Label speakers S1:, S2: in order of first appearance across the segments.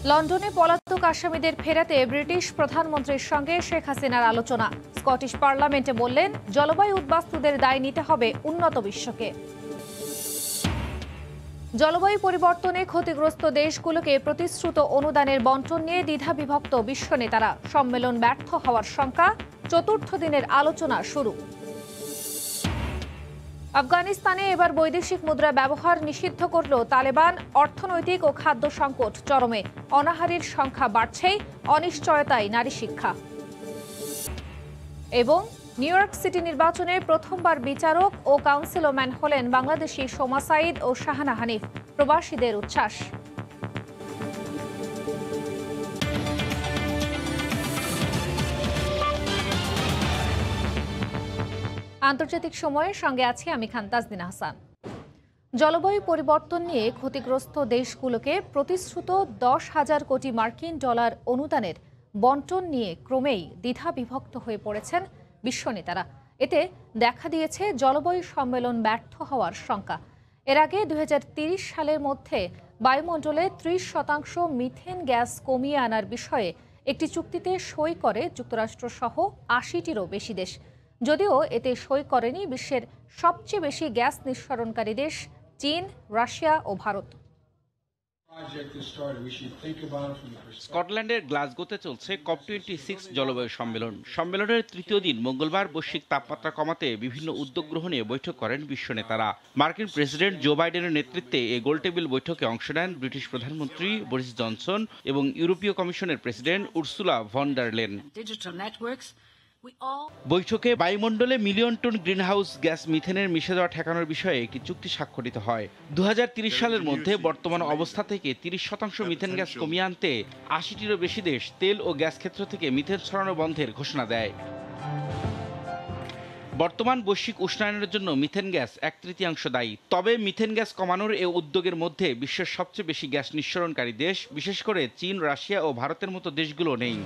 S1: লন্ডনে পলাতক আসামিদের ফেরাতে ব্রিটিশ প্রধানমন্ত্রীর সঙ্গে শেখ হাসিনার আলোচনা। স্কটিশ পার্লামেন্টে বললেন, জলবায়ু উদ্বাস্তুদের দায় নিতে হবে উন্নত বিশ্বকে। জলবায়ু পরিবর্তনে ক্ষতিগ্রস্ত দেশগুলোকে প্রতিশ্রুত অনুদানের বণ্টন নিয়ে দ্বিধাবিভক্ত বিশ্ব নেতারা। সম্মেলন ব্যর্থ হওয়ার শঙ্কা, চতুর্থ দিনের আলোচনা শুরু। আফগানিস্তানে এবার বৈদেশিক মুদ্রা ব্যবহার নিষিদ্ধ করল তালেবান। অর্থনৈতিক ও খাদ্য সংকট চরমে, অনাহারীর সংখ্যা বাড়ছেই, অনিশ্চয়তায় নারী শিক্ষা। এবং নিউ ইয়র্ক সিটি নির্বাচনে প্রথমবার বিচারক ও কাউন্সিলরম্যান হলেন বাংলাদেশি সোমা সাইদ ও শাহানা হানিফ। প্রবাসীদের উচ্ছ্বাস। আন্তর্জাতিক সময়ের সঙ্গে আছি আমি খান তাজদিন হাসান। জলবায়ু পরিবর্তন নিয়ে ক্ষতিগ্রস্ত দেশগুলোকে প্রতিশ্রুত 10,000 কোটি মার্কিন ডলার অনুদানের বণ্টন নিয়ে ক্রমেই দ্বিধাবিভক্ত হয়ে পড়েছেন বিশ্ব নেতারা। এতে দেখা দিয়েছে জলবায়ু সম্মেলন ব্যর্থ হওয়ার শঙ্কা। এর আগে 2030 সালের মধ্যে বায়ুমণ্ডলে 30% মিথেন গ্যাস কমিয়ে আনার বিষয়ে একটি চুক্তিতে সই করে যুক্তরাষ্ট্র সহ 80টিরও বেশি দেশ। যদিও এতে সই করেনি বিশ্বের সবচেয়ে বেশি গ্যাস নিঃসরণকারী দেশ চীন, রাশিয়া ও ভারত।
S2: স্কটল্যান্ডের গ্লাসগোতে চলছে COP26 জলবায়ু সম্মেলন। সম্মেলনের তৃতীয় দিন মঙ্গলবার বৈশ্বিক তাপমাত্রা কমাতে বিভিন্ন উদ্যোগ গ্রহণে বৈঠক করেন বিশ্ব নেতারা। মার্কিন প্রেসিডেন্ট জো বাইডেনের নেতৃত্বে এই গোলটেবিল বৈঠকে অংশ নেন ব্রিটিশ প্রধানমন্ত্রী বরিস জনসন এবং ইউরোপীয় কমিশনের president Ursula von der Leyen. বৈঠকে বায়ুমণ্ডলে মিলিয়ন টন গ্রিনহাউস গ্যাস মিথেনের মিশে যাওয়া ঠেকানোর বিষয়ে একটি চুক্তি স্বাক্ষরিত হয়। 2030 সালের মধ্যে বর্তমান অবস্থা থেকে 30% মিথেন গ্যাস কমিয়ে আনতে 80টিরও বেশি দেশ তেল ও গ্যাস ক্ষেত্র থেকে মিথেন ছড়ানো বন্ধের ঘোষণা দেয়। বর্তমান বৈশ্বিক উষ্ণায়নের জন্য মিথেন গ্যাস 1/3 দায়ী। তবে মিথেন গ্যাস কমানোর এই উদ্যোগের মধ্যে বিশ্বের সবচেয়ে বেশি গ্যাস নিঃসরণকারী দেশ, বিশেষ করে চীন, রাশিয়া ও ভারতের মতো দেশগুলো নেই।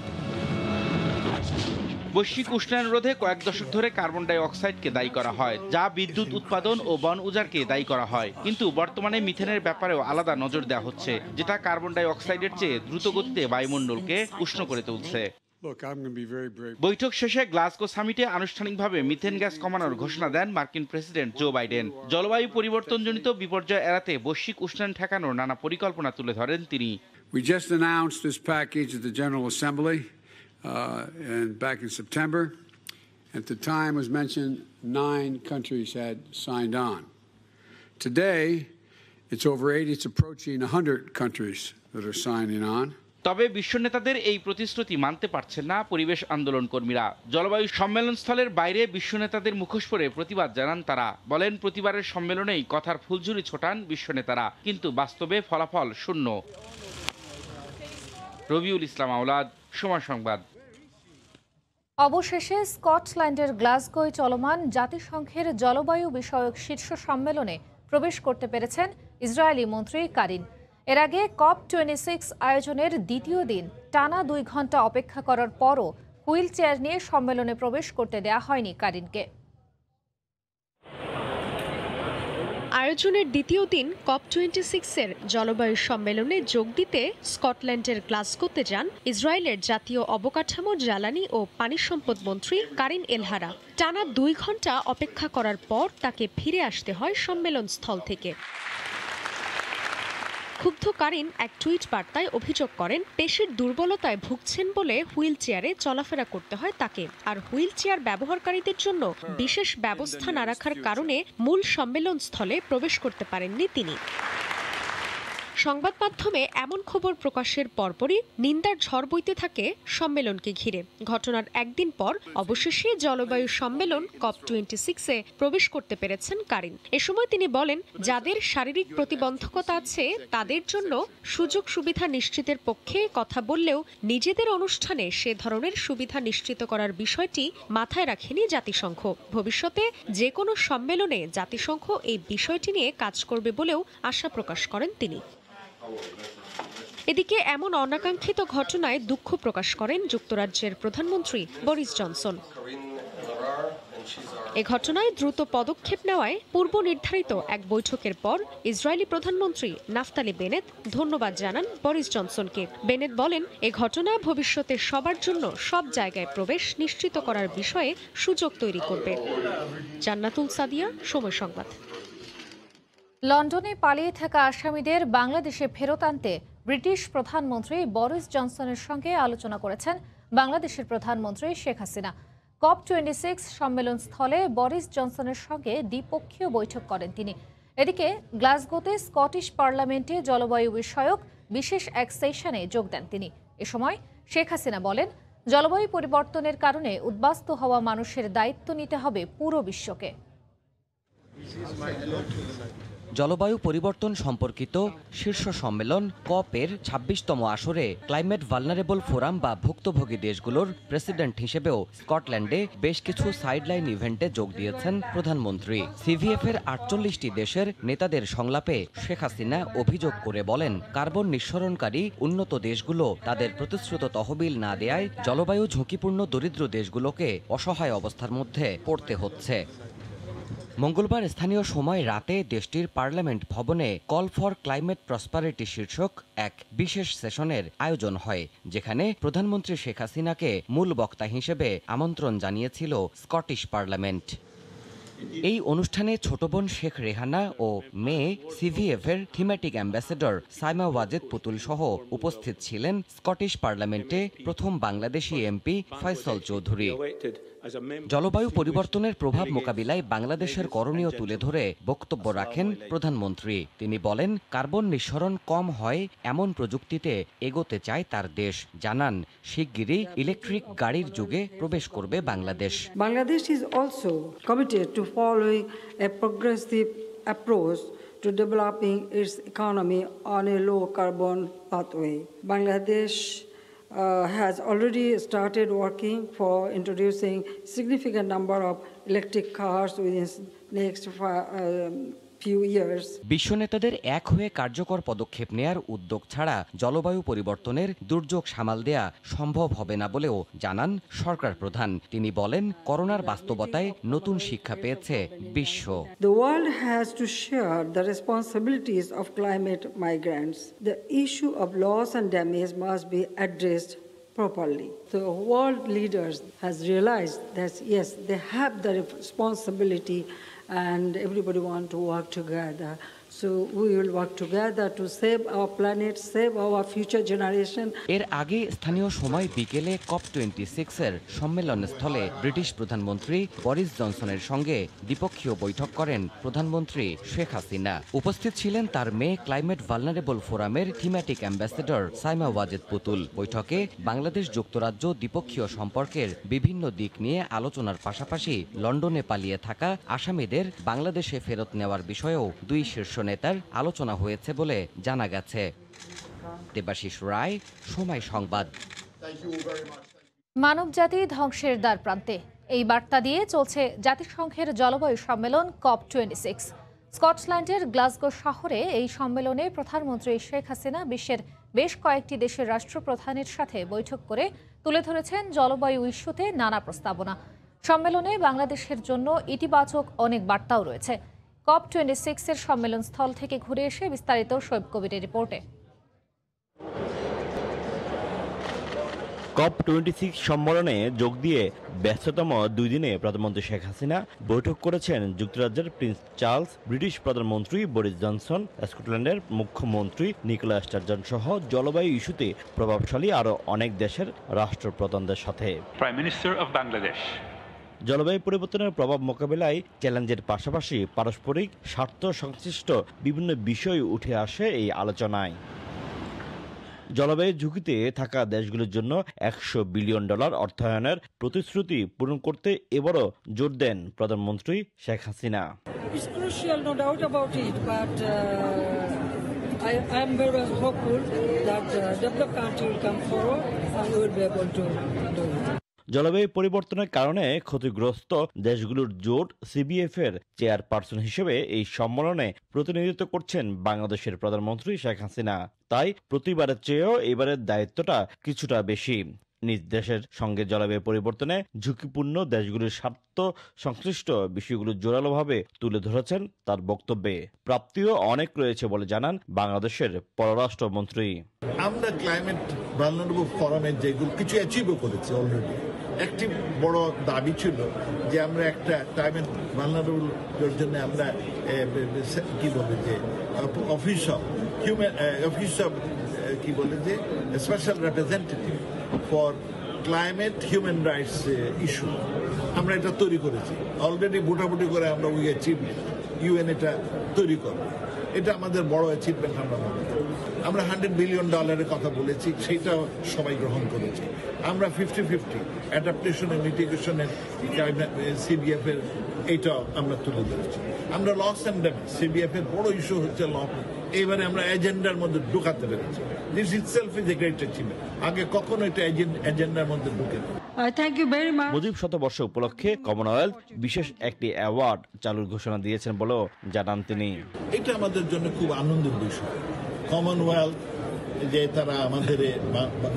S2: বৈশ্বিক উষ্ণায়ন রোধে কয়েক দশক ধরে কার্বন ডাই অক্সাইডকে দায়ী করা হয়, যা বিদ্যুৎ উৎপাদন ও বন উজাড়কে দায়ী করা হয়। কিন্তু বর্তমানে মিথেনের ব্যাপারেও আলাদা নজর দেওয়া হচ্ছে, যেটা কার্বন ডাই অক্সাইডের চেয়ে দ্রুত গতিতে বায়ুমণ্ডলকে উষ্ণ করে তুলছে। বৈঠক শেষে গ্লাসগো সামিটে আনুষ্ঠানিকভাবে মিথেন গ্যাস কমানোর ঘোষণা দেন মার্কিন প্রেসিডেন্ট জো বাইডেন। জলবায়ু পরিবর্তনজনিত বিপর্যয় এড়াতে বৈশ্বিক উষ্ণায়ন ঠেকানোর নানা পরিকল্পনা তুলে ধরেন তিনি।
S3: And back in September, at the time was mentioned 9 countries had signed on. Today, it's over 80, it's approaching 100 countries that are signing on.
S2: তবে বিশ্ব নেতাদের এই প্রতিশ্রুতি মানতে পারছেন না পরিবেশ আন্দোলন কর্মীরা। জলবায়ু সম্মেলন স্থলের বাইরে বিশ্ব নেতাদের মুখোশ পরে প্রতিবাদ জানান তারা। বলেন, প্রতিবারের সম্মেলনেই কথার ফুলঝুরি ছোটান বিশ্ব নেতারা, কিন্তু বাস্তবে ফলাফল শূন্য। রবিউল ইসলাম আওলাদ, সময় সংবাদ।
S1: অবশেষে স্কটল্যান্ডের গ্লাসগোয় চলমান জাতিসংঘের জলবায়ু বিষয়ক শীর্ষ সম্মেলনে প্রবেশ করতে পেরেছেন ইসরায়েলি মন্ত্রী কারিন। এর আগে COP26 আয়োজনের দ্বিতীয় দিন টানা 2 ঘন্টা অপেক্ষা করার পরও হুইল চেয়ার নিয়ে সম্মেলনে প্রবেশ করতে দেয়া হয়নি কারিনকে।
S4: আয়োজনের দ্বিতীয় দিন COP26-এর জলবায়ু সম্মেলনে যোগ দিতে স্কটল্যান্ডের গ্লাসগোতে যান ইসরায়েলের জাতীয় অবকাঠামো, জ্বালানি ও পানি সম্পদ মন্ত্রী কারিন এলহারা। টানা 2 ঘন্টা অপেক্ষা করার পর তাকে ফিরে আসতে হয় সম্মেলন স্থল থেকে। ক্ষুব্ধ কারিন এক টুইট বার্তায় অভিযোগ করেন, পেশির দুর্বলতায় ভুগছেন বলে হুইল চেয়ারে চলাফেরা করতে হয় তাকে। আর হুইল চেয়ার ব্যবহারকারীদের জন্য বিশেষ ব্যবস্থা না রাখার কারণে মূল সম্মেলন স্থলে প্রবেশ করতে পারেননি তিনি। সংবাদ মাধ্যমে এমন খবর প্রকাশের পরপরই নিন্দার ঝড় বইতে থাকে সম্মেলনকে ঘিরে। ঘটনার একদিন পর অবশেষে জলবায়ু সম্মেলন COP26-এ প্রবেশ করতে পেরেছেন কারিন। এ সময় তিনি বলেন, যাদের শারীরিক প্রতিবন্ধকতা আছে তাদের জন্য সুযোগ সুবিধা নিশ্চিতের পক্ষে কথা বললেও নিজেদের অনুষ্ঠানে সে ধরনের সুবিধা নিশ্চিত করার বিষয়টি মাথায় রাখেনি জাতিসংঘ। ভবিষ্যতে যে কোনো সম্মেলনে জাতিসংঘ এই বিষয়টি নিয়ে কাজ করবে বলেও আশা প্রকাশ করেন তিনি। এদিকে এমন অনাকাঙ্ক্ষিত ঘটনায় দুঃখ প্রকাশ করেন যুক্তরাজ্যের প্রধানমন্ত্রী বরিস জনসন। এ ঘটনায় দ্রুত পদক্ষেপ নেওয়ায় পূর্ব নির্ধারিত এক বৈঠকের পর ইসরায়েলি প্রধানমন্ত্রী নাফতালি বেনেট ধন্যবাদ জানান বরিস জনসনকে। বেনেট বলেন, এ ঘটনা ভবিষ্যতে সবার জন্য সব জায়গায় প্রবেশ নিশ্চিত করার বিষয়ে সুযোগ তৈরি করবে। জান্নাতুল সাদিয়া, সময় সংবাদ।
S1: লন্ডনে পালিয়ে থাকা আসামিদের বাংলাদেশে ফেরত আনতে ব্রিটিশ প্রধানমন্ত্রী বরিস জনসনের সঙ্গে আলোচনা করেছেন বাংলাদেশের প্রধানমন্ত্রী শেখ হাসিনা। COP26 সম্মেলন স্থলে বরিস জনসনের সঙ্গে দ্বিপক্ষীয় বৈঠক করেন তিনি। এদিকে গ্লাসগোতে স্কটিশ পার্লামেন্টে জলবায়ু বিষয়ক বিশেষ এক সেশনে যোগ দেন তিনি। এ সময় শেখ হাসিনা বলেন, জলবায়ু পরিবর্তনের কারণে উদ্বাস্তু হওয়া মানুষের দায়িত্ব নিতে হবে পুরো বিশ্বকে।
S5: জলবায়ু পরিবর্তন সম্পর্কিত শীর্ষ সম্মেলন কপের ২৬তম আসরে ক্লাইমেট ভালনারেবল ফোরাম বা ভুক্তভোগী দেশগুলোর প্রেসিডেন্ট হিসেবেও স্কটল্যান্ডে বেশ কিছু সাইডলাইন ইভেন্টে যোগ দিয়েছেন প্রধানমন্ত্রী। সিভিএফের ৪৮টি দেশের নেতাদের সংলাপে শেখ হাসিনা অভিযোগ করে বলেন, কার্বন নিঃসরণকারী উন্নত দেশগুলো তাদের প্রতিশ্রুত তহবিল না দেয়ায় জলবায়ু ঝুঁকিপূর্ণ দরিদ্র দেশগুলোকে অসহায় অবস্থার মধ্যে পড়তে হচ্ছে। মঙ্গলবার স্থানীয় সময় রাতে দেশটির পার্লামেন্ট ভবনে কল ফর ক্লাইমেট প্রসপারিটি শীর্ষক এক বিশেষ সেশনের আয়োজন হয়, যেখানে প্রধানমন্ত্রী শেখ হাসিনাকে মূল বক্তা হিসেবে আমন্ত্রণ জানিয়েছিল স্কটিশ পার্লামেন্ট। এই অনুষ্ঠানে ছোট বোন শেখ রেহানা ও মেয়ে সিভিএফের থিমেটিক অ্যাম্বাসেডর সাইমা ওয়াজেদ পুতুল সহ উপস্থিত ছিলেন স্কটিশ পার্লামেন্টে প্রথম বাংলাদেশি এমপি ফয়সল চৌধুরী। জলবায়ু পরিবর্তনের প্রভাব মোকাবিলায় বাংলাদেশের করণীয় তুলে ধরে বক্তব্য রাখেন প্রধানমন্ত্রী। তিনি বলেন, কার্বন নিঃসরণ কম হয় এমন প্রযুক্তিতে এগোতে চায় তার দেশ। জানান, শিগগিরই ইলেকট্রিক গাড়ির যুগে প্রবেশ করবে Bangladesh.
S6: Bangladesh is also committed to following a progressive approach to developing its economy on a low carbon pathway. Bangladesh has already started working for introducing significant number of electric cars within next few years.
S5: বিশ্ব নেতাদের এক হয়ে কার্যকর পদক্ষেপ নেয়ার উদ্যোগ ছাড়া জলবায়ু পরিবর্তনের দুর্যোগ সামাল দেয়া সম্ভব হবে না বলেও জানান সরকার প্রধান। তিনি বলেন, করোনার বাস্তবতায় নতুন শিক্ষা পেয়েছে বিশ্ব।
S6: The world has to share the responsibilities of climate migrants. The issue of loss and damage must be addressed properly. The world leaders has realized that yes, they have the responsibility and everybody want to work together. So we will work together to save our planet, save our future generation.
S5: এর আগে স্থানীয় সময় বিকেলে COP26 এর সম্মেলন স্থলে British প্রধানমন্ত্রী Boris জনসনের সঙ্গে দ্বিপক্ষীয় বৈঠক করেন প্রধানমন্ত্রী শেখ হাসিনা। উপস্থিত ছিলেন তার মেয়ে ক্লাইমেট ভালনারেবল ফোরামের থিমেটিক অ্যাম্বাসেডর সাইমা ওয়াজেদ পুতুল। বৈঠকে বাংলাদেশ যুক্তরাজ্য দ্বিপক্ষীয় সম্পর্কের বিভিন্ন দিক নিয়ে আলোচনার পাশাপাশি লন্ডনে পালিয়ে থাকা আসামিদের বাংলাদেশে ফেরত নেওয়ার বিষয়েও দুই শীর্ষ নেতার আলোচনা হয়েছে বলে জানা গেছে। দেবাশিস রায়, সময় সংবাদ।
S1: মানবজাতি ধ্বংসের দ্বার প্রান্তে, এই বার্তা দিয়ে চলছে জাতিসংঘের জলবায়ু সম্মেলন COP26। স্কটল্যান্ডের গ্লাসগো শহরে এই সম্মেলনে প্রধানমন্ত্রী শেখ হাসিনা বিশ্বের বেশ কয়েকটি দেশের রাষ্ট্রপ্রধানের সাথে বৈঠক করে তুলে ধরেছেন জলবায়ু ইস্যুতে নানা প্রস্তাবনা। সম্মেলনে বাংলাদেশের জন্য ইতিবাচক অনেক বার্তাও রয়েছে। COP26 এর সম্মেলন স্থল থেকে ঘুরে এসে বিস্তারিত শোয়েব কবিরের রিপোর্টে।
S7: COP26 সম্মেলনে যোগ দিয়ে ব্যস্ততম 2 দিনে প্রধানমন্ত্রী শেখ হাসিনা বৈঠক করেছেন যুক্তরাজ্যের প্রিন্স চার্লস, ব্রিটিশ প্রধানমন্ত্রী বরিস জনসন, স্কটল্যান্ডের মুখ্যমন্ত্রী নিকোলা স্টারজন সহ জলবায়ু ইস্যুতে প্রভাবশালী আরও অনেক দেশের রাষ্ট্রপ্রধানদের সাথে।
S8: Prime Minister of Bangladesh.
S7: জলবায়ু পরিবর্তনের প্রভাব মোকাবেলায় চ্যালেঞ্জের পাশাপাশি পারস্পরিক স্বার্থ সংশ্লিষ্ট বিভিন্ন বিষয় উঠে আসে এই আলোচনায়। জলবায়ু ঝুঁকিতে থাকা দেশগুলোর জন্য $100 বিলিয়ন অর্থায়নের প্রতিশ্রুতি পূরণ করতে এবারও জোর দেন প্রধানমন্ত্রী Sheikh Hasina.
S6: It's crucial, no doubt about it, but I am very much hopeful that developed country will come forward and we will be able to do it.
S7: জলবায়ু পরিবর্তনের কারণে ক্ষতিগ্রস্ত দেশগুলোর জোট সিবিএফ এর চেয়ারপারসন হিসেবে এই সম্মেলনে প্রতিনিধিত্ব করছেন বাংলাদেশের প্রধানমন্ত্রী শেখ হাসিনা। তাই প্রতিবারের চেয়েও এবারের দায়িত্বটা কিছুটা বেশি। নিজ দেশের সঙ্গে জলবায়ু পরিবর্তনে ঝুঁকিপূর্ণ দেশগুলির স্বার্থ সংশ্লিষ্ট বিষয়গুলো জোরালোভাবে তুলে ধরেছেন তার বক্তব্যে। প্রাপ্তিও অনেক রয়েছে বলে জানান বাংলাদেশের পররাষ্ট্রমন্ত্রী।
S9: আমরা ক্লাইমেট ভালনারেবল ফোরামে যেগুলো কিছু অ্যাচিভও করেছি অলরেডি। একটি বড় দাবি ছিল যে আমরা একটা ক্লাইমেট ভালনারেবল জন্য আমরা কি বলে যে অফিস অফ কি বলে যে special representative for climate human rights issue আমরা এটা তৈরি করেছি অলরেডি মোটামুটি করে আমরা উই অ্যাচিভমেন্ট ইউএন এটা তৈরি করবে। এটা আমাদের বড় অ্যাচিভমেন্ট আমরা $100 বিলিয়ন কথা বলেছি, সেটাও সবাই গ্রহণ করেছে। আমরা 50-50 অ্যাডাপ্টেশন এন্ড মিটিগেশনের সিবিএফ এর এইটাও আমরা তুলে ধরেছি। আমরা লস অ্যান্ড ড্যামেজ সিবিএফ এর বড় ইস্যু হচ্ছে ল, এবারে আমরা এজেন্ডার মধ্যে ঢুকাতে পেরেছি। This itself is a great achievement. আগে কখনো এটা এজেন্ডার মধ্যে ঢুকে না।
S6: Thank you very much.
S7: Mujib শতবর্ষ উপলক্ষে কমনওয়েলথ বিশেষ একটি অ্যাওয়ার্ড চালুর ঘোষণা দিয়েছেন বলেও জানান তিনি।
S9: এটা আমাদের জন্য খুব আনন্দের বিষয়। কমনওয়েলথ যে তারা আমাদের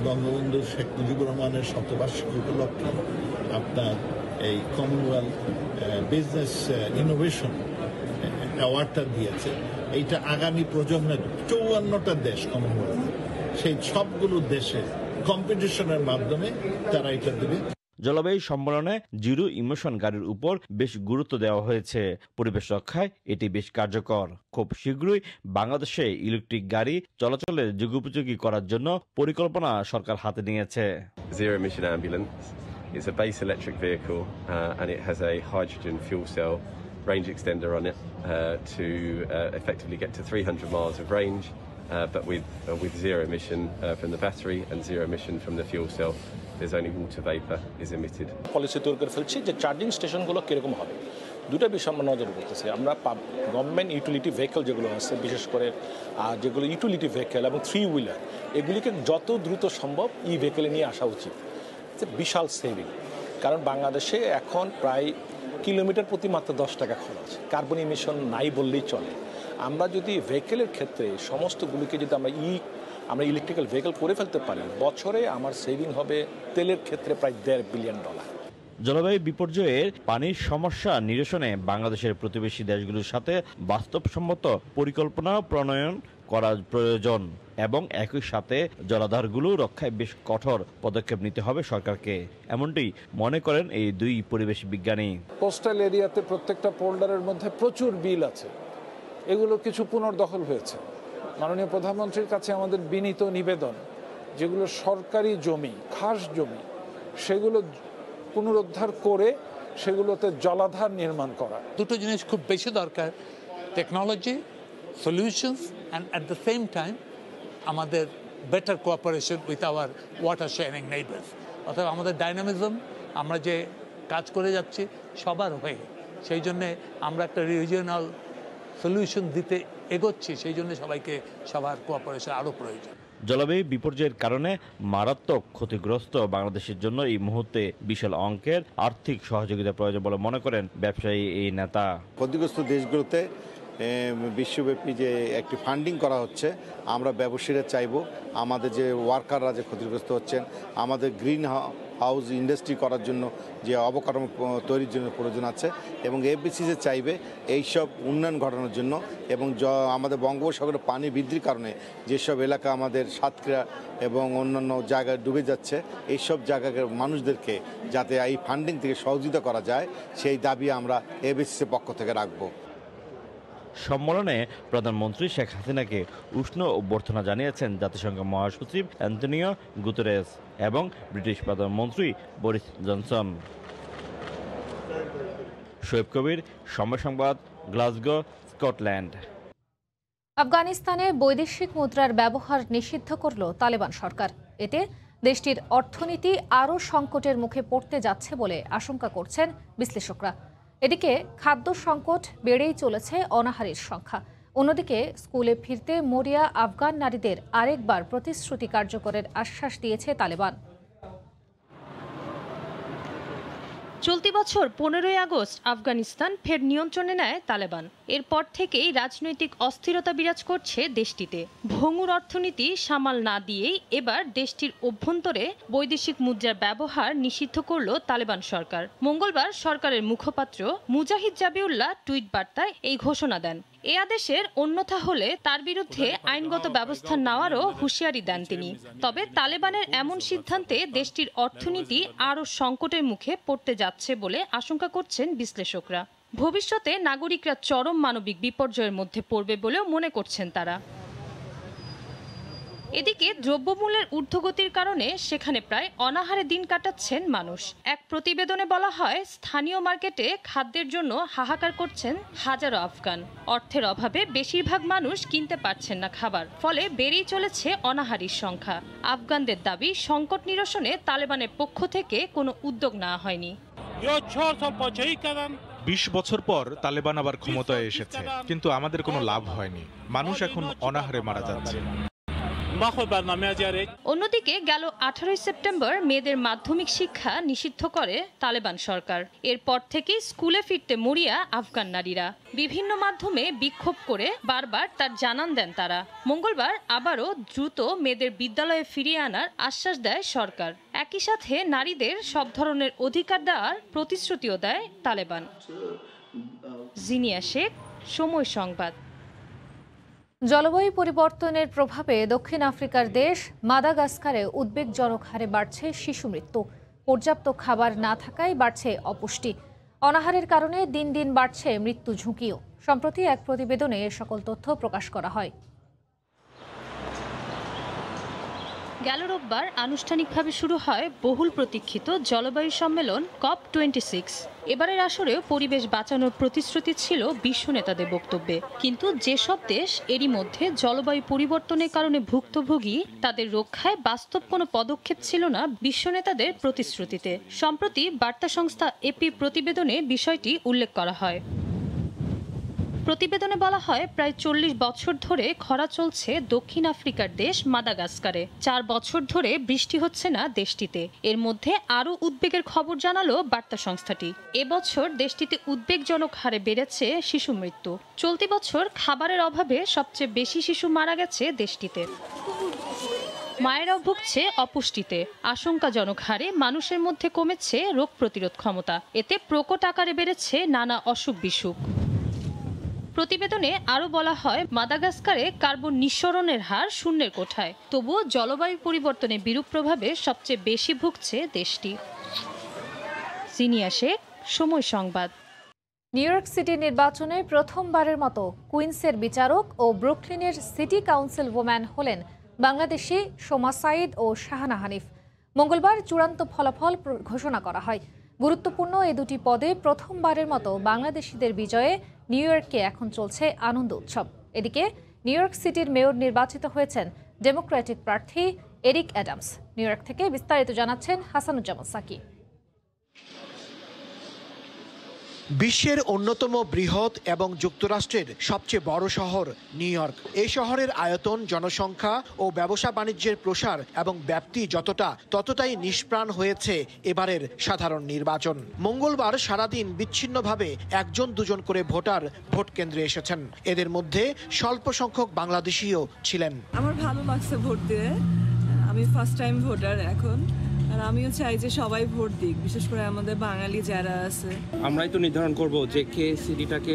S9: বঙ্গবন্ধু শেখ মুজিবুর রহমানের শতবার্ষিকী উপলক্ষে আপনার এই কমনওয়েলথ বিজনেস ইনোভেশন অ্যাওয়ার্ডটা দিয়েছে। এইটা আগামী প্রজন্মের 54টা দেশ কমনওয়েলথ, সেই সবগুলো দেশে কম্পিটিশনের মাধ্যমে তারা এটা দেবে।
S7: জলবায়ু সম্মেলনে জিরো ইমিশন গাড়ির উপর বেশ গুরুত্ব দেওয়া হয়েছে। পরিবেশ রক্ষায় এটি বেশ কার্যকর। খুব শীঘ্রই বাংলাদেশে ইলেকট্রিক গাড়ি চলাচলের যুগোপযোগী করার জন্য পরিকল্পনা সরকার হাতে নিয়েছে।
S10: Zero emission ambulance is a base electric vehicle and it has a hydrogen fuel cell range extender on it to effectively get to 300 miles of range, but with zero emission from the battery and zero emission from the fuel cell. There's only water vapor is emitted.
S11: Policy তৈরি করে ফেলছি যে charging স্টেশনগুলো কিরকম হবে, দুটা বিষয় আমরা নজর করতেছি। আমরা গভর্নমেন্ট ইউটিলিটি ভেহিকল যেগুলো আছে, বিশেষ করে যেগুলো ইউটিলিটি ভেহিকল এবং 3 হুইলার, এগুলিকে যত দ্রুত সম্ভব ই ভেহিকলে নিয়ে আসা উচিত। বিশাল সেভিং, কারণ বাংলাদেশে এখন প্রায় কিলোমিটার প্রতি মাত্র 10 টাকা খরচ, কার্বন ইমিশন নাই বললেই চলে। আমরা যদি ভেহিকেলের ক্ষেত্রে সমস্তগুলিকে যদি আমরা ইলেকট্রিক্যাল ভেহিকল করে ফেলতে পারি, বছরে আমার সেভিং হবে তেলের ক্ষেত্রে প্রায় $1.5 বিলিয়ন।
S7: জলবায়ু বিপর্যয়ের পানির সমস্যা নিরসনে বাংলাদেশের প্রতিবেশী দেশগুলোর সাথে বাস্তবসম্মত পরিকল্পনা প্রণয়ন করা প্রয়োজন এবং একই সাথে জলাধারগুলো রক্ষায় বেশ কঠোর পদক্ষেপ নিতে হবে সরকারকে, এমনটি মনে করেন এই দুই পরিবেশ বিজ্ঞানী।
S12: কোস্টাল এরিয়াতে প্রত্যেকটা পোল্ডারের মধ্যে প্রচুর বিল আছে, এগুলো কিছু পুনর্দখল হয়েছে। মাননীয় প্রধানমন্ত্রীর কাছে আমাদের বিনীত নিবেদন, যেগুলো সরকারি জমি, খাস জমি, সেগুলো পুনরুদ্ধার করে সেগুলোতে জলাধার নির্মাণ করা।
S13: দুটো জিনিস খুব বেশি দরকার, technology, solutions and at the same time আমাদের better cooperation with our water sharing neighbours. অর্থাৎ আমাদের ডাইনামিজম, আমরা যে কাজ করে যাচ্ছি সবার হয়ে, সেই জন্যে আমরা একটা রিজিওনাল সলিউশন দিতে এগোচ্ছি, সেই জন্য সবার কোঅপারেশন আরও প্রয়োজন।
S7: জলবায়ু বিপর্যয়ের কারণে মারাত্মক ক্ষতিগ্রস্ত বাংলাদেশের জন্য এই মুহূর্তে বিশাল অঙ্কের আর্থিক সহযোগিতা প্রয়োজন বলে মনে করেন ব্যবসায়ী এই নেতা।
S14: ক্ষতিগ্রস্ত দেশগুলোতে বিশ্বব্যাপী যে একটি ফান্ডিং করা হচ্ছে, আমরা ব্যবসায়ীরা চাইব আমাদের যে ওয়ার্কাররা যে ক্ষতিগ্রস্ত হচ্ছেন, আমাদের গ্রিন হাউস ইন্ডাস্ট্রি করার জন্য যে অবকাঠামো তৈরির জন্য প্রয়োজন আছে, এবং এফবিসিসি চাইবে এইসব উন্নয়ন ঘটানোর জন্য, এবং আমাদের বঙ্গোপসাগরে পানি বৃদ্ধির কারণে যেসব এলাকা আমাদের সাতক্ষীরা এবং অন্যান্য জায়গায় ডুবে যাচ্ছে, এইসব জায়গার মানুষদেরকে যাতে এই ফান্ডিং থেকে সহযোগিতা করা যায়, সেই দাবি আমরা এফবিসিসির পক্ষ থেকে রাখব।
S7: সম্মেলনে প্রধানমন্ত্রী শেখ হাসিনাকে উষ্ণ অভ্যর্থনা জানিয়েছেন জাতিসংঘ মহাসচিব অ্যান্টনিও গুতেরেস এবং ব্রিটিশ প্রধানমন্ত্রী বরিস জনসন। শোয়েব কবির, সময় সংবাদ, গ্লাসগো, স্কটল্যান্ড।
S1: আফগানিস্তানে বৈদেশিক মুদ্রার ব্যবহার নিষিদ্ধ করল তালেবান সরকার। এতে দেশটির অর্থনীতি আরও সংকটের মুখে পড়তে যাচ্ছে বলে আশঙ্কা করছেন বিশ্লেষকরা। এদিকে খাদ্য সংকট বেড়েই চলেছে অনাহারের সংখ্যা। অন্যদিকে স্কুলে ফিরতে মরিয়া আফগান নারীদের আরেকবার প্রতিশ্রুতি কার্যকরের আশ্বাস দিয়েছে তালেবান।
S4: চলতি বছর 15ই আগস্ট আফগানিস্তান ফের নিয়ন্ত্রণে নেয় তালেবান।
S15: এরপর থেকেই রাজনৈতিক অস্থিরতা বিরাজ করছে দেশটিতে। ভঙ্গুর অর্থনীতি সামাল না দিয়েই এবার দেশটির অভ্যন্তরে বৈদেশিক মুদ্রার ব্যবহার নিষিদ্ধ করল তালেবান সরকার। মঙ্গলবার সরকারের মুখপাত্র মুজাহিদ জাবিউল্লাহ টুইট বার্তায় এই ঘোষণা দেন। এ আদেশের অন্যথা হলে তার বিরুদ্ধে আইনগত ব্যবস্থা নেওয়ারও হুঁশিয়ারি দেন তিনি। তবে তালেবানের এমন সিদ্ধান্তে দেশটির অর্থনীতি আরও সংকটের মুখে পড়তে যাচ্ছে বলে আশঙ্কা করছেন বিশ্লেষকরা। ভবিষ্যতে নাগরিকরা চরম মানবিক বিপর্যয়ের মধ্যে পড়বে বলেও মনে করছেন তারা। এদিকে দ্রব্যমূল্যের ঊর্ধ্বগতির কারণে সেখানে প্রায় অনাহারে দিন কাটাচ্ছেন মানুষ। এক প্রতিবেদনে বলা হয়, স্থানীয় মার্কেটে খাদ্যের জন্য হাহাকার করছেন হাজারো আফগান। অর্থের অভাবে বেশিরভাগ মানুষ কিনতে পারছেন না খাবার, ফলে বেড়েই চলেছে অনাহারীর সংখ্যা। আফগানদের দাবি, সংকট নিরসনে তালেবানের পক্ষ থেকে কোনো উদ্যোগ নেওয়া হয়নি।
S16: 20 বছর পর তালেবান আবার ক্ষমতায় এসেছে, কিন্তু আমাদের কোনো লাভ হয়নি। মানুষ এখন অনাহারে মারা যাচ্ছে।
S15: অন্যদিকে গেল 18 সেপ্টেম্বর মেয়েদের মাধ্যমিক শিক্ষা নিষিদ্ধ করে তালেবান সরকার। এরপর থেকে স্কুলে ফিরতে মরিয়া আফগান নারীরা বিভিন্ন মাধ্যমে বিক্ষোভ করে বারবার তার জানান দেন তারা। মঙ্গলবার আবারও দ্রুত মেয়েদের বিদ্যালয়ে ফিরিয়ে আনার আশ্বাস দেয় সরকার। একই সাথে নারীদের সব ধরনের অধিকার দেওয়ার প্রতিশ্রুতিও দেয় তালেবান। জিনিয়া শেখ, সময় সংবাদ।
S1: জলবায়ু পরিবর্তনের প্রভাবে দক্ষিণ আফ্রিকার দেশ মাদাগাস্কারে উদ্বেগজনক হারে বাড়ছে শিশু মৃত্যু। পর্যাপ্ত খাবার না থাকায় বাড়ছে অপুষ্টি। অনাহারের কারণে দিন দিন বাড়ছে মৃত্যু ঝুঁকিও। সম্প্রতি এক প্রতিবেদনে এ সকল তথ্য প্রকাশ করা হয়।
S15: গেল রোববার আনুষ্ঠানিকভাবে শুরু হয় বহুল প্রতীক্ষিত জলবায়ু সম্মেলন COP26। এবারের আসরেও পরিবেশ বাঁচানোর প্রতিশ্রুতি ছিল বিশ্ব নেতাদের বক্তব্যে, কিন্তু যেসব দেশ এরই মধ্যে জলবায়ু পরিবর্তনের কারণে ভুক্তভোগী, তাদের রক্ষায় বাস্তব কোনো পদক্ষেপ ছিল না বিশ্ব নেতাদের প্রতিশ্রুতিতে। সম্প্রতি বার্তা সংস্থা এপি প্রতিবেদনে বিষয়টি উল্লেখ করা হয়। প্রতিবেদনে বলা হয়, প্রায় 40 বছর ধরে খরা চলছে দক্ষিণ আফ্রিকার দেশ মাদাগাস্কারে। 4 বছর ধরে বৃষ্টি হচ্ছে না দেশটিতে। এর মধ্যে আরও উদ্বেগের খবর জানালো বার্তা সংস্থাটি। এবছর দেশটিতে উদ্বেগজনক হারে বেড়েছে শিশু মৃত্যু। চলতি বছর খাবারের অভাবে সবচেয়ে বেশি শিশু মারা গেছে দেশটিতে। মায়েরাও ভুগছে অপুষ্টিতে। আশঙ্কাজনক হারে মানুষের মধ্যে কমেছে রোগ প্রতিরোধ ক্ষমতা। এতে প্রকট আকারে বেড়েছে নানা অসুখ বিসুখ। প্রতিবেদনে আরও বলা হয়, মাদাগাস্কারে কার্বন নিঃসরণের হার শূন্যের কোঠায়। তবুও জলবায়ু পরিবর্তনের বিরূপ প্রভাবে সবচেয়ে বেশি ভুগছে দেশটি। জিনিয়া শেখ, সময় সংবাদ।
S1: নিউ ইয়র্ক সিটি নির্বাচনে প্রথমবারের মতো কুইন্সের বিচারক ও ব্রুকলিনের সিটি কাউন্সিল ওম্যান হলেন বাংলাদেশি সোমা সাইদ ও শাহানা হানিফ। মঙ্গলবার চূড়ান্ত ফলাফল ঘোষণা করা হয়। গুরুত্বপূর্ণ এ দুটি পদে প্রথমবারের মতো বাংলাদেশিদের বিজয়ে নিউ ইয়র্কে এখন চলছে আনন্দ উৎসব। এদিকে নিউ ইয়র্ক সিটির মেয়র নির্বাচিত হয়েছেন ডেমোক্রেটিক প্রার্থী এরিক অ্যাডামস। নিউ ইয়র্ক থেকে বিস্তারিত জানাচ্ছেন হাসানুজ্জামান সাকি।
S17: বিশ্বের অন্যতম বৃহৎ এবং যুক্তরাষ্ট্রের সবচেয়ে বড় শহর নিউ ইয়র্ক। এই শহরের আয়তন, জনসংখ্যা ও ব্যবসা বাণিজ্যের প্রসার এবং ব্যাপ্তি ততটাই নিষ্প্রাণ হয়েছে এবারের সাধারণ নির্বাচন। মঙ্গলবার সারাদিন বিচ্ছিন্নভাবে 1-2 করে ভোটার ভোট কেন্দ্রে এসেছেন। এদের মধ্যে স্বল্প সংখ্যক বাংলাদেশিও ছিলেন।
S18: আমার ভালো লাগছে ভোট দিয়ে। আমি ফার্স্ট টাইম ভোটার এখন, আর আমিও চাই যে সবাই ভোট দিক, বিশেষ করে আমাদের বাঙালি যারা আছে।
S19: আমরাই তো নির্ধারণ করব যে কে সিটিটাকে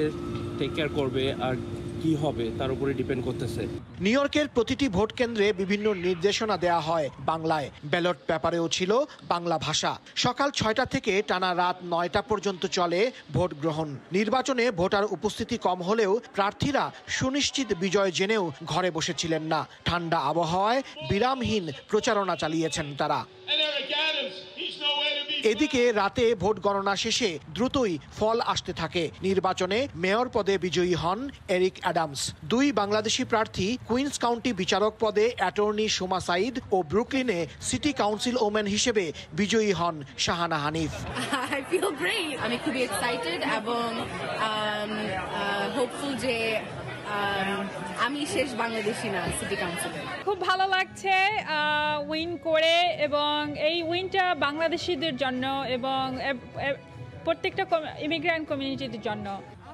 S19: টেক কেয়ার করবে আর কি হবে, তার উপরে ডিপেন্ড করতেছে।
S17: নিউ ইয়র্কের প্রতিটি ভোট কেন্দ্রে বিভিন্ন নির্দেশনা দেয়া হয় বাংলায়। ব্যালট পেপারেও ছিল বাংলা ভাষা। সকাল 6টা থেকে টানা রাত 9টা পর্যন্ত চলে ভোট গ্রহণ। নির্বাচনে ভোটার উপস্থিতি কম হলেও প্রার্থীরা সুনিশ্চিত বিজয় জেনেও ঘরে বসেছিলেন না। ঠান্ডা আবহাওয়ায় বিরামহীন প্রচারণা চালিয়েছেন তারা। এদিকে রাতে ভোট গণনা শেষে দ্রুতই ফল আসতে থাকে। নির্বাচনে মেয়র পদে বিজয়ী হন এরিক অ্যাডামস। 2 বাংলাদেশি প্রার্থী কুইন্স কাউন্টি বিচারক পদে অ্যাটর্নি সোমা সাইদ ও ব্রুকলিনে সিটি কাউন্সিল ওম্যান হিসেবে বিজয়ী হন শাহানা হানিফ।
S20: আমি খুবই এক্সাইটেড এবং হোপফুল যে আমি শেষ বাংলাদেশি না সিটি কাউন্সিলে।
S21: খুব ভালো লাগছে উইন করে, এবং এই উইনটা বাংলাদেশিদের জন্য এবং প্রত্যেকটা ইমিগ্রেন্ট কমিউনিটির জন্য।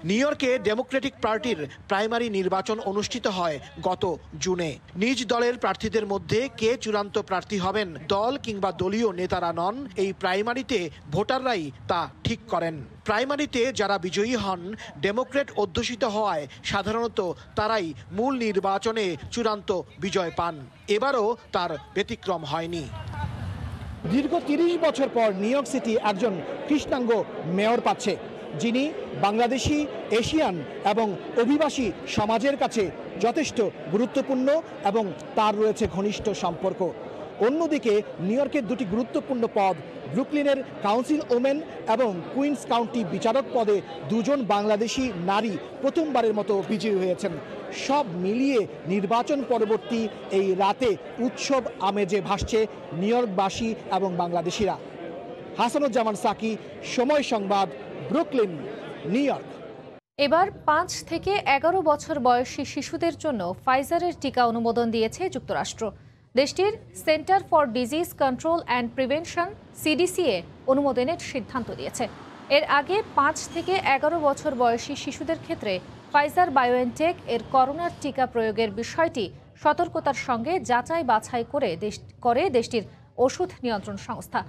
S17: নিউ ইয়র্কে ডেমোক্রেটিক পার্টির প্রাইমারি নির্বাচন অনুষ্ঠিত হয় গত জুনে। নিজ দলের প্রার্থীদের মধ্যে কে চূড়ান্ত প্রার্থী হবেন, দল কিংবা দলীয় নেতারা নন, এই প্রাইমারিতে ভোটাররাই তা ঠিক করেন। প্রাইমারিতে যারা বিজয়ী হন, ডেমোক্রেট অধ্যুষিত হওয়ায় সাধারণত তারাই মূল নির্বাচনে চূড়ান্ত বিজয় পান। এবারও তার ব্যতিক্রম হয়নি। দীর্ঘ ৩০ বছর পর নিউ ইয়র্ক সিটি একজন কৃষ্ণাঙ্গ মেয়র পাচ্ছে, যিনি বাংলাদেশি, এশিয়ান এবং অভিবাসী সমাজের কাছে যথেষ্ট গুরুত্বপূর্ণ এবং তার রয়েছে ঘনিষ্ঠ সম্পর্ক। অন্যদিকে নিউ ইয়র্কের দুটি গুরুত্বপূর্ণ পদ, ব্রুকলিনের কাউন্সিল ওমেন এবং কুইন্স কাউন্টি বিচারক পদে দুজন বাংলাদেশি নারী প্রথমবারের মতো বিজয়ী হয়েছেন। সব মিলিয়ে নির্বাচন পরবর্তী এই রাতে উৎসব আমেজে ভাসছে নিউ ইয়র্কবাসী এবং বাংলাদেশিরা। হাসানুজ্জামান সাকি, সময় সংবাদ, ব্রুকলিন, নিউ ইয়র্ক।
S1: এবার 5 থেকে 11 বছর বয়সী শিশুদের জন্য ফাইজারের টিকা অনুমোদন দিয়েছে যুক্তরাষ্ট্র। দেশটির Centre for Disease Control and Prevention সিডিসিএ অনুমোদনের সিদ্ধান্ত দিয়েছে। এর আগে 5 থেকে 11 বছর বয়সী শিশুদের ক্ষেত্রে ফাইজার বায়োএনটেক এর করোনার টিকা প্রয়োগের বিষয়টি সতর্কতার সঙ্গে যাচাই বাছাই করে দেশটির ওষুধ নিয়ন্ত্রণ সংস্থা।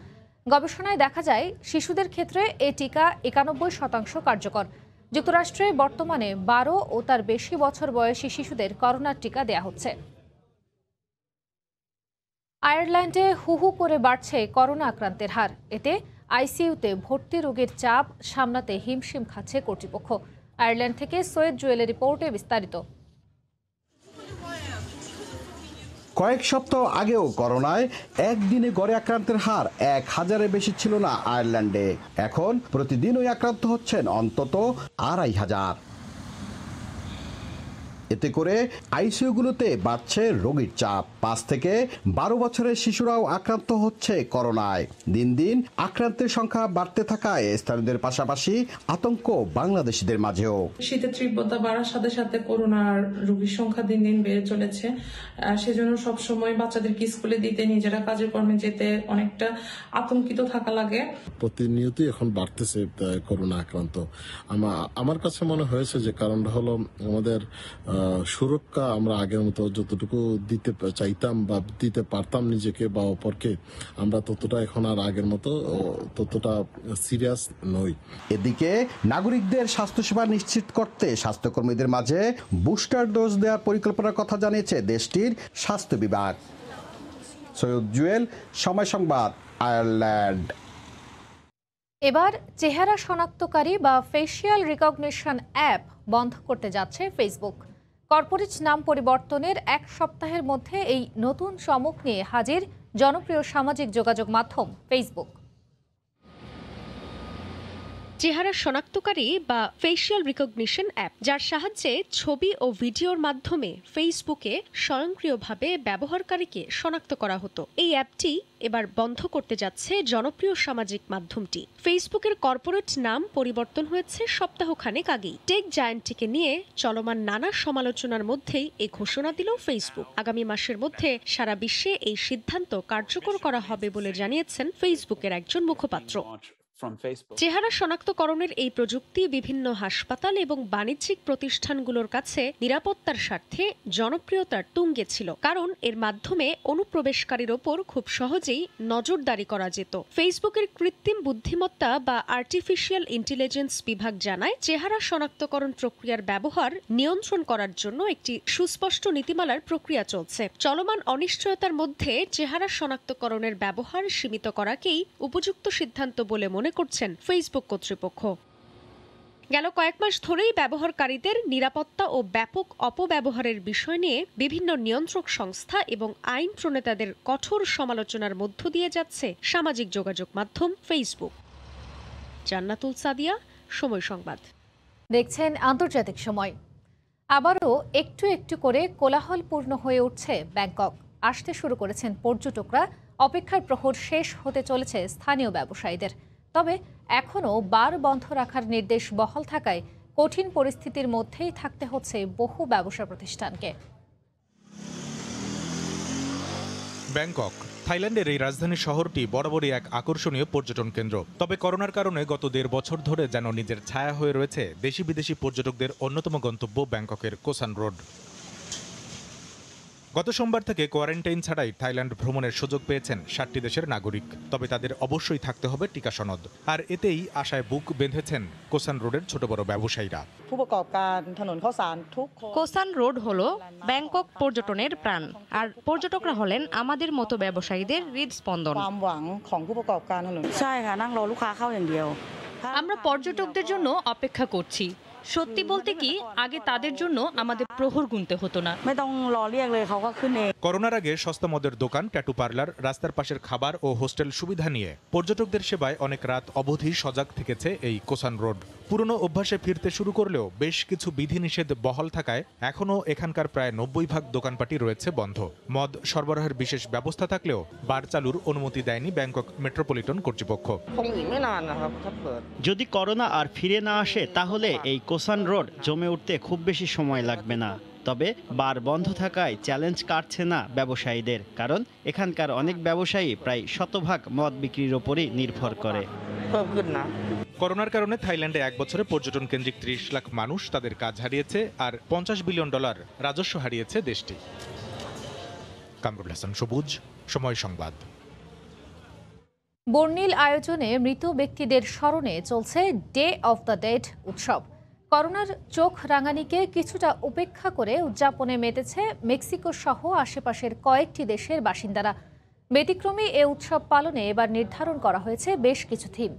S1: গবেষণায় দেখা যায় শিশুদের ক্ষেত্রে এই টিকা 91% কার্যকর। যুক্তরাষ্ট্রে বর্তমানে 12 ও তার বেশি বছর বয়সী শিশুদের করোনার টিকা দেয়া হচ্ছে। আয়ারল্যান্ডে হু হু করে বাড়ছে করোনা আক্রান্তের হার। এতে আইসিইউতে ভর্তি রোগীর চাপ সামলাতে হিমশিম খাচ্ছে কর্তৃপক্ষ। আয়ারল্যান্ড থেকে সৈয়দ জুয়েলের রিপোর্টে বিস্তারিত।
S3: কয়েক সপ্তাহ আগেও করোনায় একদিনে গড়ে আক্রান্তের হার 1000-এর বেশি ছিল না আয়ারল্যান্ডে। এখন প্রতিদিন ওই আক্রান্ত হচ্ছেন অন্তত 2500। এতে করে আইসিইউগুলোতে বাড়ছে রোগীর চাপ। 5 থেকে 12 বছরের শিশুরাও আক্রান্ত হচ্ছে করোনায়। দিন দিন আক্রান্তের সংখ্যা বাড়তে থাকায় স্থানীয়দের পাশাপাশি আতঙ্ক বাংলাদেশিদের মাঝেও।
S22: শীতের তীব্রতা বাড়ার সাথে সাথে করোনার রোগীর সংখ্যা দিন দিন বেড়ে চলেছে। সেজন্য সবসময় বাচ্চাদেরকে স্কুলে দিতে, নিজেরা কাজের কর্মে যেতে অনেকটা আতঙ্কিত থাকা লাগে।
S23: প্রতিনিয়তই এখন বাড়তেছে করোনা আক্রান্ত। আমার কাছে মনে হয়েছে যে কারণটা হলো আমাদের সুরক্ষা আমরা আগের মতো যতটুকু দিতে চাইতাম বা দিতে পারতাম নিজেকে বা অপরকে, আমরা ততটা এখন আর আগের মতো ততটা সিরিয়াস নই।
S3: এদিকে নাগরিকদের স্বাস্থ্যসেবা নিশ্চিত করতে স্বাস্থ্যকর্মীদের মাঝে বুস্টার ডোজ দেওয়ার পরিকল্পনার কথা জানিয়েছে দেশটির স্বাস্থ্য বিভাগ। সৈয়দ জুয়েল, সময় সংবাদ, আয়ারল্যান্ড।
S1: এবার চেহারা শনাক্তকারী বা ফেসিয়াল রিকগনিশন অ্যাপ বন্ধ করতে যাচ্ছে ফেসবুক। কর্পোরেট নাম পরিবর্তনের 1 সপ্তাহের মধ্যে এই নতুন চমক নিয়ে হাজির জনপ্রিয় সামাজিক যোগাযোগ মাধ্যম ফেসবুক।
S4: চেহারা শনাক্তকারী বা ফেসিয়াল রিকগনিশন অ্যাপ, যার সাহায্যে ছবি ও ভিডিওর মাধ্যমে ফেসবুকে স্বয়ংক্রিয়ভাবে ব্যবহারকারীকে শনাক্ত করা হতো। এই অ্যাপটি এবার বন্ধ করতে যাচ্ছে জনপ্রিয় সামাজিক মাধ্যমটি। ফেসবুকের কর্পোরেট নাম পরিবর্তন হয়েছে সপ্তাহখানেক আগেই। টেক জায়ান্টটিকে নিয়ে চলমান নানা সমালোচনার মধ্যেই এই ঘোষণা দিল ফেসবুক। আগামী মাসের মধ্যে সারা বিশ্বে এই সিদ্ধান্ত কার্যকর করা হবে বলে জানিয়েছেন ফেসবুকের একজন মুখপাত্র। চেহারা শনাক্তকরণের এই প্রযুক্তি বিভিন্ন হাসপাতাল এবং বাণিজ্যিক প্রতিষ্ঠানগুলোর কাছে নিরাপত্তার স্বার্থে জনপ্রিয়তার তুঙ্গে ছিল, কারণ এর মাধ্যমে অনুপ্রবেশকারীর ওপর খুব সহজেই নজরদারি করা যেত। ফেসবুকের কৃত্রিম বুদ্ধিমত্তা বা আর্টিফিশিয়াল ইন্টেলিজেন্স বিভাগ জানায়, চেহারা শনাক্তকরণ প্রক্রিয়ার ব্যবহার নিয়ন্ত্রণ করার জন্য একটি সুস্পষ্ট নীতিমালার প্রক্রিয়া চলছে। চলমান অনিশ্চয়তার মধ্যে চেহারা শনাক্তকরণের ব্যবহার সীমিত করাকেই উপযুক্ত সিদ্ধান্ত বলে মনে করছেন ফেসবুক কর্তৃপক্ষ। গেল কয়েক মাস ধরেই ব্যবহারকারীদের নিরাপত্তা ও ব্যাপক অপব্যবহারের বিষয় নিয়ে বিভিন্ন নিয়ন্ত্রক সংস্থা এবং আইন প্রণেতাদের কঠোর সমালোচনার মধ্য দিয়ে যাচ্ছে সামাজিক যোগাযোগ মাধ্যম ফেসবুক। জান্নাতুল সাদিয়া, সময় সংবাদ।
S1: দেখছেন আন্তর্জাতিক সময়। আবারও একটু একটু করে কোলাহলপূর্ণ হয়ে উঠছে ব্যাংকক। আসতে শুরু করেছেন পর্যটকরা। অপেক্ষার প্রহর শেষ হতে চলেছে স্থানীয় ব্যবসায়ীদের। তবে এখনও বার বন্ধ রাখার নির্দেশ বহাল থাকায় কঠিন পরিস্থিতির মধ্যেই থাকতে হচ্ছে বহু ব্যবসা প্রতিষ্ঠানকে।
S16: ব্যাংকক থাইল্যান্ডের এই রাজধানী শহরটি বরাবরই এক আকর্ষণীয় পর্যটন কেন্দ্র। তবে করোনার কারণে গত 1.5 বছর ধরে যেন নিজের ছায়া হয়ে রয়েছে দেশি বিদেশি পর্যটকদের অন্যতম গন্তব্য ব্যাংককের কোসান রোড। গত সোমবার থেকে কোয়ারেন্টাইন ছাড়াই থাইল্যান্ড ভ্রমণের সুযোগ পেয়েছেন 60টি দেশের নাগরিক। তবে তাদের অবশ্যই থাকতে হবে টিকা সনদ। আর এতেই আশায় বুক বেঁধেছেন কোসান রোডের ছোট বড় ব্যবসায়ীরা।
S4: কোসান রোড হলো ব্যাংকক পর্যটনের প্রাণ, আর পর্যটকরা হলেন আমাদের মতো ব্যবসায়ীদের হৃদস্পন্দন। আমরা পর্যটকদের জন্য অপেক্ষা করছি। সত্যি বলতে কি, আগে তাদের জন্য আমাদের প্রহর গুনতে হতো না।
S16: করোনার আগে সস্তা মদের দোকান, ট্যাটু পার্লার, রাস্তার পাশের খাবার ও হোস্টেল সুবিধা নিয়ে পর্যটকদের সেবায় অনেক রাত অবধি সজাগ থেকেছে এই কোসান রোড। পুরনো অভ্যাসে ফিরতে শুরু করলেও বেশ কিছু বিধিনিষেধ বহাল থাকায় এখনও এখানকার প্রায় 90% দোকানপাটি রয়েছে বন্ধ। মদ সরবরাহের বিশেষ ব্যবস্থা থাকলেও বার চালুর অনুমতি দেয়নি ব্যাংকক মেট্রোপলিটন কর্তৃপক্ষ।
S2: যদি করোনা আর ফিরে না আসে তাহলে এই কোসান রোড জমে উঠতে খুব বেশি সময় লাগবে না। তবে বার বন্ধ থাকায় চ্যালেঞ্জ কাটছে না ব্যবসায়ীদের, কারণ এখানকার অনেক ব্যবসায়ী প্রায় 100% মদ বিক্রির ওপরই নির্ভর করে।
S16: করোনার কারণে থাইল্যান্ডে 1 বছরে পর্যটন কেন্দ্রিক 30 লাখ মানুষ তাদের কাজ হারিয়েছে, আর $50 বিলিয়ন রাজস্ব হারিয়েছে দেশটি। কামরুল হাসান সবুজ, সময় সংবাদ।
S1: বর্ণিল আয়োজনে মৃত ব্যক্তিদের স্মরণে চলছে ডে অফ দ্য ডেড উৎসব। করোনার চোখ রাঙানিকে কিছুটা উপেক্ষা করে উদযাপনে মেতেছে মেক্সিকো সহ আশেপাশের কয়েকটি দেশের বাসিন্দারা। ব্যতিক্রমী এ উৎসব পালনে এবার নির্ধারণ করা হয়েছে বেশ কিছু থিম।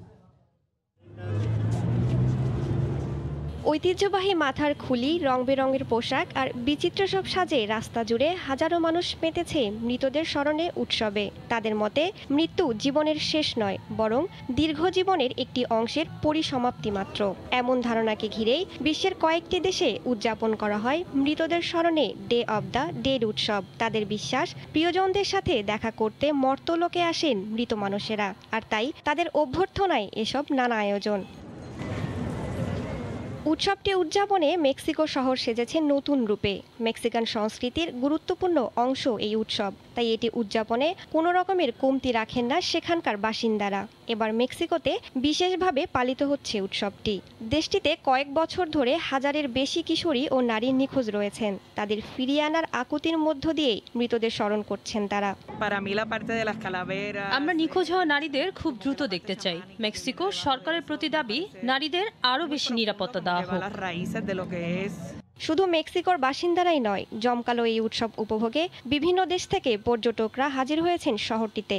S4: ঐতিহ্যবাহী মাথার খুলি, রং বেরঙের পোশাক আর বিচিত্র সব সাজে রাস্তা জুড়ে হাজারো মানুষ মেতেছে মৃতদের স্মরণে উৎসবে। তাদের মতে মৃত্যু জীবনের শেষ নয়, বরং দীর্ঘ জীবনের একটি অংশের পরিসমাপ্তি মাত্র। এমন ধারণাকে ঘিরেই বিশ্বের কয়েকটি দেশে উদযাপন করা হয় মৃতদের স্মরণে ডে অব দ্য ডেড উৎসব। তাদের বিশ্বাস, প্রিয়জনদের সাথে দেখা করতে মর্তলোকে আসেন মৃত মানুষেরা, আর তাই তাদের অভ্যর্থনায় এসব নানা আয়োজন। উৎসবটি উদযাপনে মেক্সিকো শহর সেজেছে নতুন রূপে। মেক্সিকান সংস্কৃতির গুরুত্বপূর্ণ অংশ এই উৎসব, তাই এটি উদযাপনে কোনো রকমের কমতি রাখেন না সেখানকার বাসিন্দারা। এবার মেক্সিকোতে বিশেষভাবে পালিত হচ্ছে উৎসবটি। দেশটিতে কয়েক বছর ধরে হাজারের বেশি কিশোরী ও নারী নিখোঁজ রয়েছেন। তাদের ফিরিয়ে আনার আকুতির মধ্য দিয়েই মৃতদের স্মরণ করছেন তারা।
S15: আমরা নিখোঁজ হওয়া নারীদের খুব দ্রুত দেখতে চাই। মেক্সিকো সরকারের প্রতি দাবি, নারীদের আরও বেশি নিরাপত্তা দেওয়া হোক।
S4: শুধু মেক্সিকোর বাসিন্দারাই নয়, জমকালো এই উৎসব উপভোগে বিভিন্ন দেশ থেকে পর্যটকরা হাজির হয়েছেন শহরটিতে।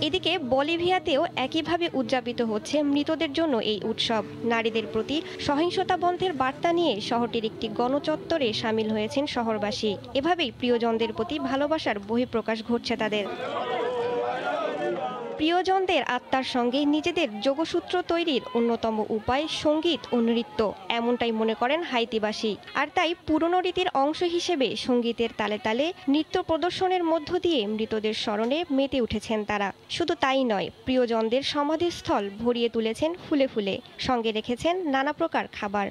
S4: এদিকে বলিভিয়াতেও একইভাবে উদযাপিত হচ্ছে মৃতদের জন্য এই উৎসব। নারীদের প্রতি সহিংসতা বন্ধের বার্তা নিয়ে শহরটির একটি গণচত্বরে সামিল হয়েছেন শহরবাসী। এভাবেই প্রিয়জনদের প্রতি ভালোবাসার বহিঃপ্রকাশ ঘটছে তাদের। প্রিয়জনদের আত্মার সঙ্গে নিজেদের যোগসূত্র তৈরির অন্যতম উপায় সঙ্গীত ও নৃত্য, এমনটাই মনে করেন হাইতিবাসী। আর তাই পুরনো রীতির অংশ হিসেবে সঙ্গীতের তালে তালে নৃত্য প্রদর্শনের মধ্য দিয়ে মৃতদের স্মরণে মেতে উঠেছেন তারা। শুধু তাই নয়, প্রিয়জনদের সমাধিস্থল ভরিয়ে তুলেছেন ফুলে ফুলে, সঙ্গে রেখেছেন নানা প্রকার খাবার।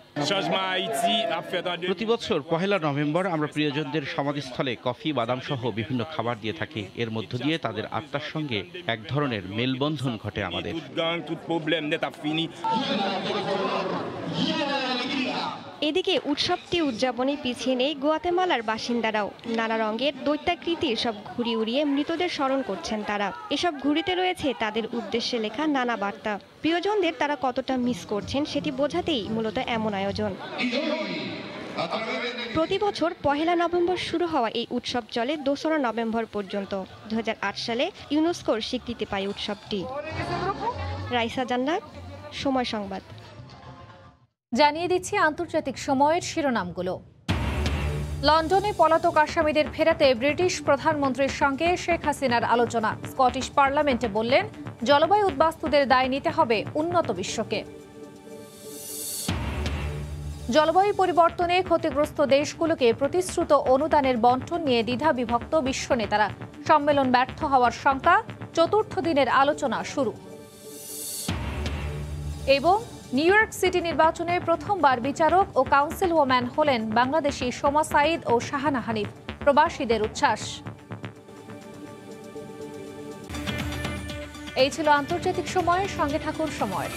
S2: প্রতি বছর 1 নভেম্বর আমরা প্রিয়জনদের সমাধিস্থলে কফি, বাদাম সহ বিভিন্ন খাবার দিয়ে থাকি। এর মধ্য দিয়ে তাদের আত্মার সঙ্গে এক ধরনের মেলবন্ধন ঘটে আমাদের।
S4: এদিকে উৎসবটি উদযাপনে পিছিয়ে নেই গুয়াতেমালার বাসিন্দারাও। নানা রঙের দৈত্যাকৃতির সব ঘুড়ি উড়িয়ে মৃতদের স্মরণ করছেন তারা। এসব ঘুড়িতে রয়েছে তাদের উদ্দেশ্যে লেখা নানা বার্তা। প্রিয়জনদের তারা কতটা মিস করছেন সেটি বোঝাতেই মূলত এমন আয়োজন। প্রতি বছর 1 নভেম্বর শুরু হওয়া এই উৎসব চলে 2 নভেম্বর পর্যন্ত। 2008 সালে ইউনেস্কোর স্বীকৃতি পায় উৎসবটি। রাইসা জান্নাত, সময় সংবাদ।
S1: জানিয়ে দিচ্ছি আন্তর্জাতিক সময়ের শিরোনামগুলো। লন্ডনে পলাতক আসামিদের ফেরাতে ব্রিটিশ প্রধানমন্ত্রীর সঙ্গে শেখ হাসিনার আলোচনা। স্কটিশ পার্লামেন্টে বললেন, জলবায়ু উদ্বাস্তুদের দায় নিতে হবে উন্নত বিশ্বকে। জলবায়ু পরিবর্তনে ক্ষতিগ্রস্ত দেশগুলোকে প্রতিশ্রুত অনুদানের বণ্টন নিয়ে দ্বিধাবিভক্ত বিশ্ব নেতারা। সম্মেলন ব্যর্থ হওয়ার শঙ্কা, চতুর্থ দিনের আলোচনা শুরু। এবং নিউ ইয়র্ক সিটি নির্বাচনে প্রথমবার বিচারক ও কাউন্সিল ওম্যান হলেন বাংলাদেশি সোমা সাঈদ ও শাহানা হানিফ। প্রবাসীদের উচ্ছ্বাস। এই ছিল আন্তর্জাতিক সময়ের সঙ্গে থাকুন সময়।